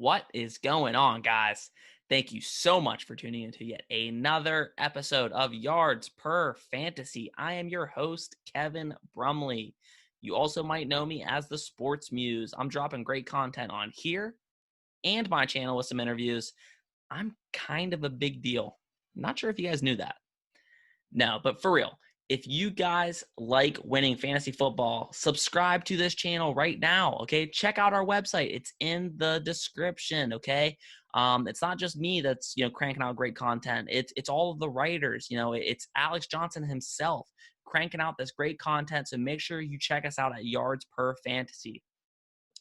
What is going on, guys? Thank you so much for tuning into yet another episode of Yards Per Fantasy. I am your host, Kevin Brumley. You also might know me as the Sports Muse. I'm dropping great content on here and my channel with some interviews. I'm kind of a big deal. Not sure if you guys knew that. No, but for real, if you guys like winning fantasy football, subscribe to this channel right now, okay? Check out our website. It's in the description, okay? It's not just me that's, cranking out great content. It's all of the writers, it's Alex Johnson himself cranking out this great content. So make sure you check us out at Yards Per Fantasy.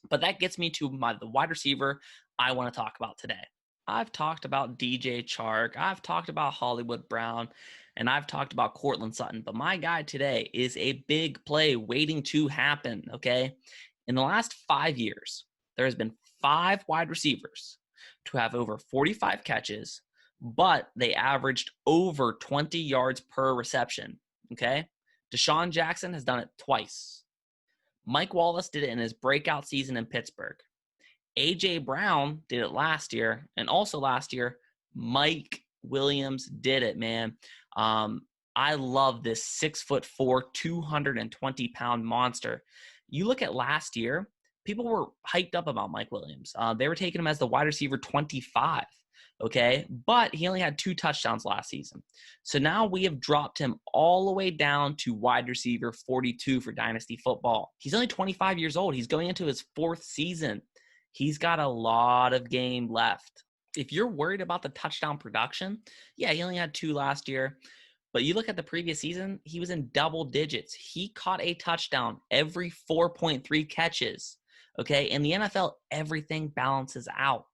But that gets me to the wide receiver I want to talk about today. I've talked about DJ Chark, I've talked about Hollywood Brown, and I've talked about Cortland Sutton. But my guy today is a big play waiting to happen, okay? In the last 5 years, there has been 5 wide receivers to have over 45 catches, but they averaged over 20 yards per reception, okay? Deshaun Jackson has done it twice. Mike Wallace did it in his breakout season in Pittsburgh. A.J. Brown did it last year, and also last year, Mike Williams did it, man. I love this 6'4", 220-pound monster. You look at last year, people were hyped up about Mike Williams. They were taking him as the wide receiver 25, okay? But he only had 2 touchdowns last season. So now we have dropped him all the way down to wide receiver 42 for Dynasty football. He's only 25 years old. He's going into his 4th season. He's got a lot of game left. If you're worried about the touchdown production, yeah, he only had 2 last year. But you look at the previous season, he was in double digits. He caught a touchdown every 4.3 catches. Okay, in the NFL, everything balances out.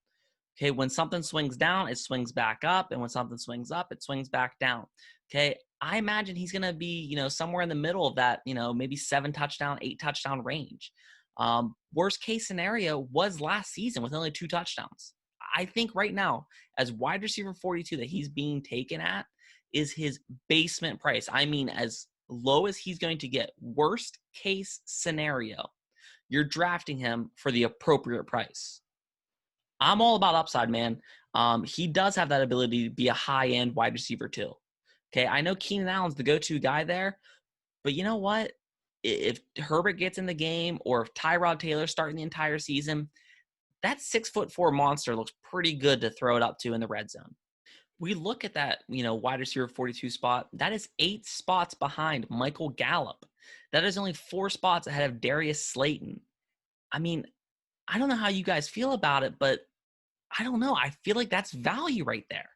Okay, when something swings down, it swings back up. And when something swings up, it swings back down. Okay, I imagine he's going to be, somewhere in the middle of that, maybe 7 touchdown, 8 touchdown range. Worst case scenario was last season with only 2 touchdowns. I think right now, as wide receiver 42 that he's being taken at is his basement price. I mean, as low as he's going to get. Worst case scenario, you're drafting him for the appropriate price. I'm all about upside, man. He does have that ability to be a high-end wide receiver too. Okay, I know Keenan Allen's the go-to guy there, but you know what? If Herbert gets in the game or if Tyrod Taylor's starting the entire season, that 6'4" monster looks pretty good to throw it up to in the red zone. We look at that, wide receiver 42 spot. That is 8 spots behind Michael Gallup. That is only 4 spots ahead of Darius Slayton. I mean, I don't know how you guys feel about it, but I don't know. I feel like that's value right there.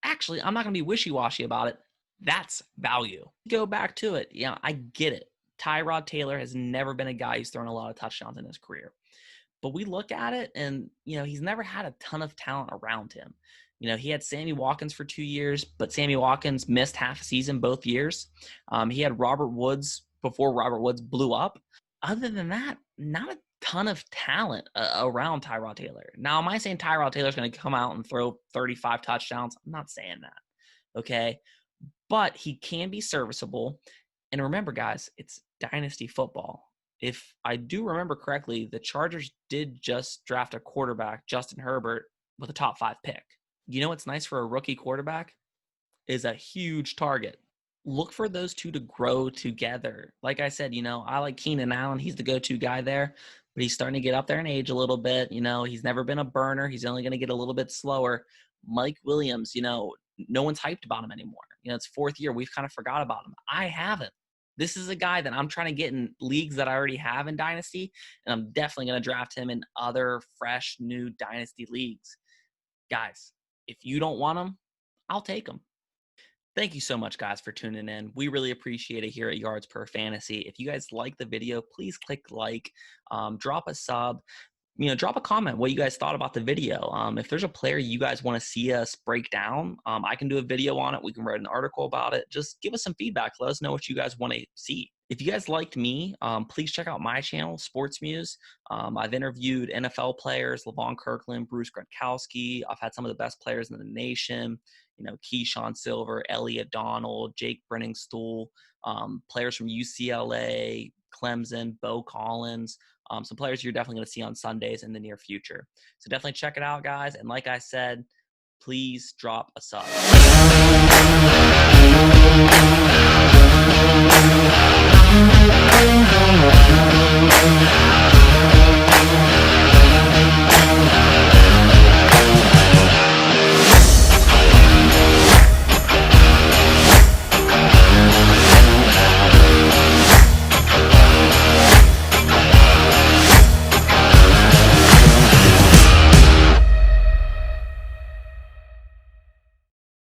Actually, I'm not going to be wishy-washy about it. That's value. Go back to it. Yeah, I get it. Tyrod Taylor has never been a guy who's thrown a lot of touchdowns in his career. But we look at it and, he's never had a ton of talent around him. He had Sammy Watkins for 2 years, but Sammy Watkins missed half a season both years. He had Robert Woods before Robert Woods blew up. Other than that, not a ton of talent around Tyrod Taylor. Now, am I saying Tyrod Taylor's going to come out and throw 35 touchdowns? I'm not saying that, okay? But he can be serviceable. And remember, guys, it's Dynasty football. If I do remember correctly, the Chargers did just draft a quarterback, Justin Herbert, with a top 5 pick. You know what's nice for a rookie quarterback? Is a huge target. Look for those two to grow together. Like I said, I like Keenan Allen. He's the go-to guy there, but he's starting to get up there in age a little bit. He's never been a burner. He's only going to get a little bit slower. Mike Williams, no one's hyped about him anymore. It's 4th year. We've kind of forgot about him. I haven't. This is a guy that I'm trying to get in leagues that I already have in Dynasty, and I'm definitely going to draft him in other fresh, new Dynasty leagues. Guys, if you don't want him, I'll take him. Thank you so much, guys, for tuning in. We really appreciate it here at Yards Per Fantasy. If you guys like the video, please click like, drop a sub, drop a comment what you guys thought about the video. If there's a player you guys want to see us break down, I can do a video on it. We can write an article about it. Just give us some feedback. Let us know what you guys want to see. If you guys liked me, please check out my channel, Sports Muse. I've interviewed NFL players, Levon Kirkland, Bruce Gronkowski. I've had some of the best players in the nation. Keyshawn Silver, Elliott Donald, Jake Brenningstool, players from UCLA, Clemson, Bo Collins, some players you're definitely going to see on Sundays in the near future. So definitely check it out, guys. And like I said, please drop a sub.